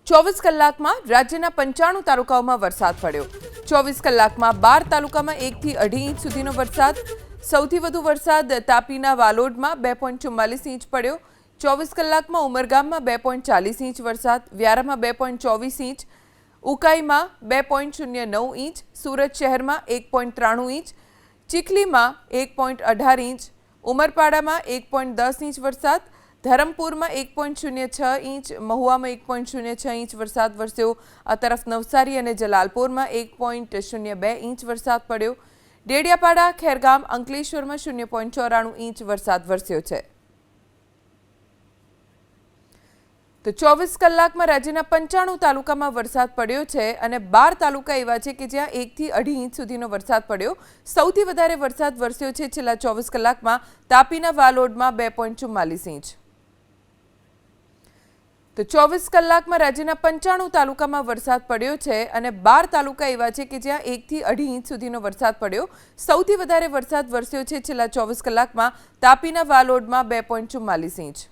24 કલાકમાં રાજ્યના 95 તાલુકાઓમાં વરસાદ પડ્યો। 24 કલાકમાં 12 તાલુકામાં 1 થી 2.5 ઇંચ સુધીનો વરસાદ। સૌથી વધુ વરસાદ તાપીના વાલોડમાં 2.44 ઇંચ પડ્યો। 24 કલાકમાં ઉમરગામમાં 2.40 ઇંચ વરસાદ, વ્યારામાં 2.24 ઇંચ, ઉકાઈમાં 2.09 ઇંચ, સુરત શહેરમાં 1.93 ઇંચ, ચીખલીમાં 1.18 ઇંચ, ઉમરપાડામાં 1.10 ઇંચ વરસાદ, ધરમપુરમાં 1.06 ઇંચ, મહુવામાં 1.06 ઇંચ વરસાદ વરસ્યો। આ તરફ નવસારી અને જલાલપોરમાં 1.02 ઇંચ વરસાદ પડ્યો। ડેડિયાપાડા, ખેરગામ, અંકલેશ્વરમાં 0.94 ઇંચ વરસાદ વરસ્યો છે। તો 24 કલાકમાં રાજ્યના 95 તાલુકામાં વરસાદ પડ્યો છે અને 12 તાલુકા એવા છે કે જ્યાં 1 થી 2.5 ઇંચ સુધીનો વરસાદ પડ્યો। સૌથી વધારે વરસાદ વરસ્યો છે છેલ્લા 24 કલાકમાં તાપીના વાલોડમાં 2.44 ઇંચ। તો 24 કલાકમાં રાજ્યના 95 તાલુકામાં વરસાદ પડ્યો છે અને 12 તાલુકા એવા છે કે જ્યાં 1 થી 2.5 ઇંચ સુધીનો વરસાદ પડ્યો। સૌથી વધારે વરસાદ વરસ્યો છે છેલ્લા 24 કલાકમાં તાપીના વાલોડમાં 2.44 ઇંચ।